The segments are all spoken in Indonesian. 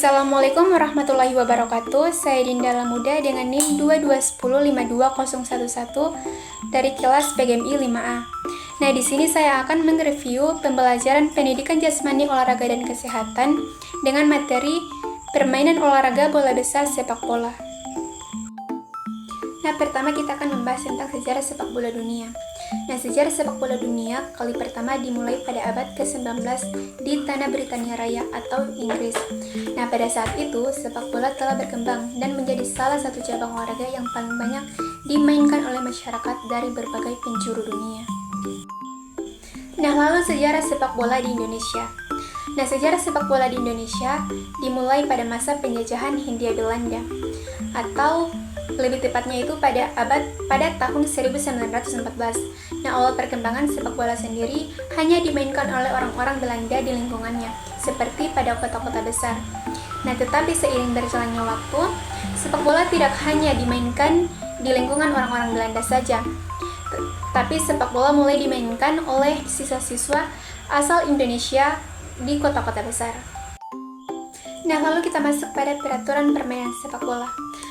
Assalamualaikum warahmatullahi wabarakatuh. Saya Dinda Lamuda dengan NIM 220520111 dari kelas PGMI 5A. Nah, di sini saya akan mereview pembelajaran pendidikan jasmani, olahraga dan kesehatan dengan materi permainan olahraga bola besar sepak bola. Nah, pertama kita akan membahas tentang sejarah sepak bola dunia. Nah, sejarah sepak bola dunia kali pertama dimulai pada abad ke-19 di tanah Britania Raya atau Inggris. Nah, pada saat itu, sepak bola telah berkembang dan menjadi salah satu cabang olahraga yang paling banyak dimainkan oleh masyarakat dari berbagai penjuru dunia. Nah, lalu sejarah sepak bola di Indonesia. Nah, sejarah sepak bola di Indonesia dimulai pada masa penjajahan Hindia Belanda atau lebih tepatnya itu pada tahun 1914. Nah, awal perkembangan sepak bola sendiri hanya dimainkan oleh orang-orang Belanda di lingkungannya, seperti pada kota-kota besar. Nah, tetapi seiring berjalannya waktu, sepak bola tidak hanya dimainkan di lingkungan orang-orang Belanda saja, tapi sepak bola mulai dimainkan oleh siswa-siswa asal Indonesia di kota-kota besar. Nah, lalu kita masuk pada peraturan permainan sepak bola.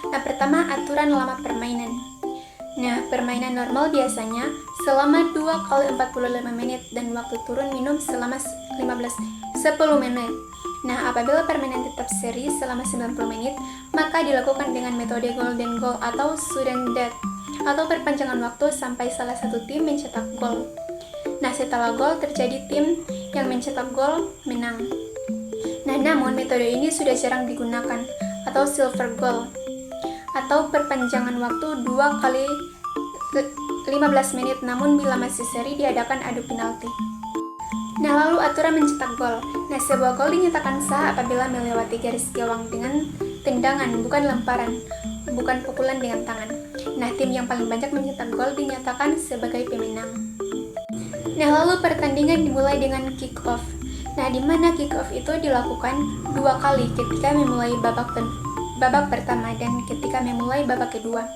Nah, pertama, aturan lama permainan. Nah, permainan normal biasanya selama 2 kali 45 menit dan waktu turun minum selama 10 menit. Nah, apabila permainan tetap seri selama 90 menit, maka dilakukan dengan metode golden goal atau sudden death, atau perpanjangan waktu sampai salah satu tim mencetak gol. Nah, setelah gol terjadi tim yang mencetak gol menang. Nah, namun metode ini sudah jarang digunakan, atau silver goal, atau perpanjangan waktu 2 kali 15 menit, namun bila masih seri diadakan adu penalti. Nah, lalu aturan mencetak gol. Nah, sebuah gol dinyatakan sah apabila melewati garis gawang dengan tendangan, bukan lemparan, bukan pukulan dengan tangan. Nah, tim yang paling banyak mencetak gol dinyatakan sebagai pemenang. Nah, lalu pertandingan dimulai dengan kick off. Nah, di mana kick off itu dilakukan 2 kali ketika memulai babak pertama dan ketika memulai babak kedua.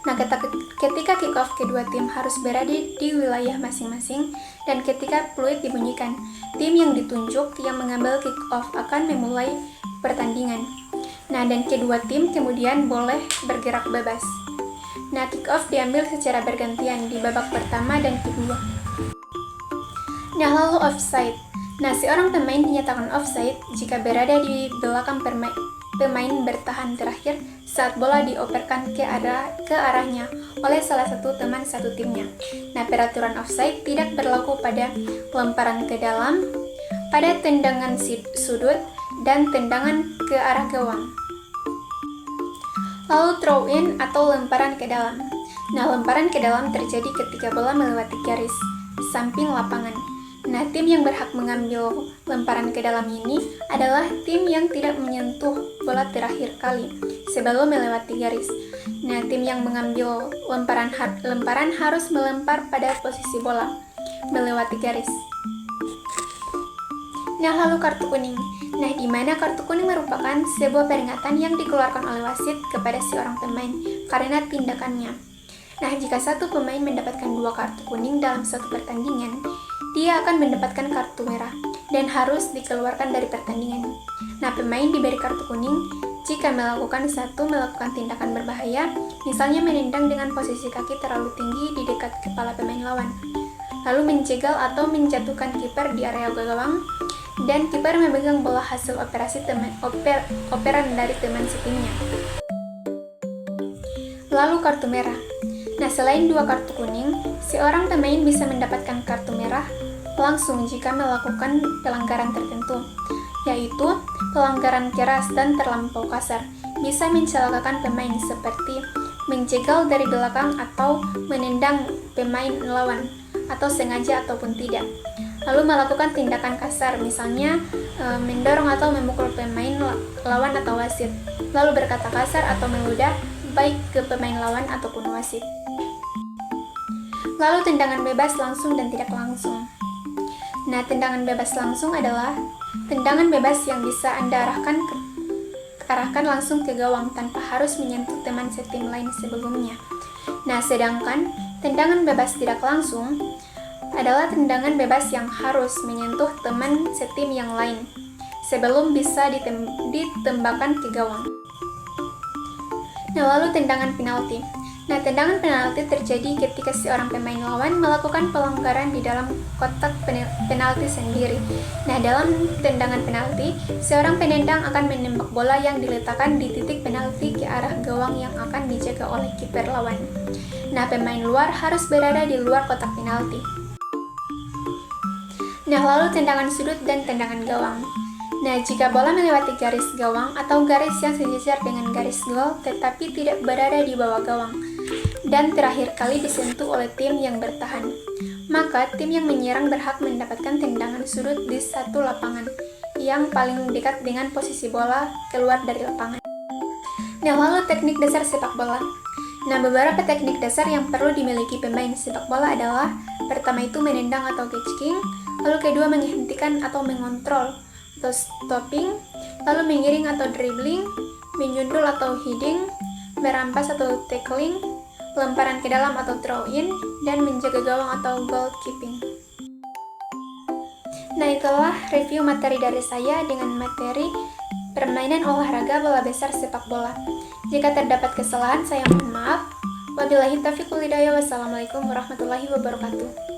Nah, ketika kick off, kedua tim harus berada di wilayah masing-masing, dan ketika peluit dibunyikan, tim yang ditunjuk yang mengambil kick off akan memulai pertandingan. Nah, dan kedua tim kemudian boleh bergerak bebas. Nah, kick off diambil secara bergantian di babak pertama dan kedua. Nah, lalu offside. Nah, seorang pemain dinyatakan offside jika berada di belakang pemain bertahan terakhir saat bola dioperkan ke arahnya oleh salah satu teman satu timnya. Nah, peraturan offside tidak berlaku pada lemparan ke dalam, pada tendangan sudut, dan tendangan ke arah gawang. Lalu throw in atau lemparan ke dalam. Nah, lemparan ke dalam terjadi ketika bola melewati garis samping lapangan. Nah, tim yang berhak mengambil lemparan ke dalam ini adalah tim yang tidak menyentuh bola terakhir kali sebelum melewati garis. Nah, tim yang mengambil lemparan harus melempar pada posisi bola melewati garis. Nah, lalu kartu kuning. Nah, di mana kartu kuning merupakan sebuah peringatan yang dikeluarkan oleh wasit kepada seorang pemain karena tindakannya. Nah, jika satu pemain mendapatkan 2 kartu kuning dalam satu pertandingan, dia akan mendapatkan kartu merah dan harus dikeluarkan dari pertandingan. Nah, pemain diberi kartu kuning jika melakukan tindakan berbahaya, misalnya menendang dengan posisi kaki terlalu tinggi di dekat kepala pemain lawan, lalu menjegal atau menjatuhkan kiper di area gawang, dan kiper memegang bola hasil operan dari teman setimnya. Lalu kartu merah. Nah, selain 2 kartu kuning, seorang pemain bisa mendapatkan kartu merah langsung jika melakukan pelanggaran tertentu, yaitu pelanggaran keras dan terlampau kasar, bisa mencelakakan pemain seperti menjegal dari belakang atau menendang pemain lawan, atau sengaja ataupun tidak. Lalu melakukan tindakan kasar, misalnya mendorong atau memukul pemain lawan atau wasit, lalu berkata kasar atau meludah baik ke pemain lawan ataupun wasit. Lalu tendangan bebas langsung dan tidak langsung. Nah, tendangan bebas langsung adalah tendangan bebas yang bisa Anda arahkan langsung ke gawang tanpa harus menyentuh teman setim lain sebelumnya. Nah, sedangkan tendangan bebas tidak langsung adalah tendangan bebas yang harus menyentuh teman setim yang lain sebelum bisa ditembakkan ke gawang. Nah, lalu tendangan penalti. Nah, tendangan penalti terjadi ketika seorang pemain lawan melakukan pelanggaran di dalam kotak penalti sendiri. Nah, dalam tendangan penalti, seorang penendang akan menembak bola yang diletakkan di titik penalti ke arah gawang yang akan dijaga oleh kiper lawan. Nah, pemain luar harus berada di luar kotak penalti. Nah, lalu tendangan sudut dan tendangan gawang. Nah, jika bola melewati garis gawang atau garis yang sejajar dengan garis gol tetapi tidak berada di bawah gawang, dan terakhir kali disentuh oleh tim yang bertahan, maka tim yang menyerang berhak mendapatkan tendangan sudut di satu lapangan yang paling dekat dengan posisi bola keluar dari lapangan. Nah, lalu teknik dasar sepak bola. Nah, beberapa teknik dasar yang perlu dimiliki pemain sepak bola adalah: pertama itu menendang atau catching, lalu kedua menghentikan atau mengontrol atau stopping, lalu mengiring atau dribbling, menyundul atau heading, merampas atau tackling, lemparan ke dalam atau throw in, dan menjaga gawang atau goalkeeping. Nah, itulah review materi dari saya dengan materi permainan olahraga bola besar sepak bola. Jika terdapat kesalahan, saya mohon maaf. Wabillahi taufiq wal hidayah. Wassalamualaikum warahmatullahi wabarakatuh.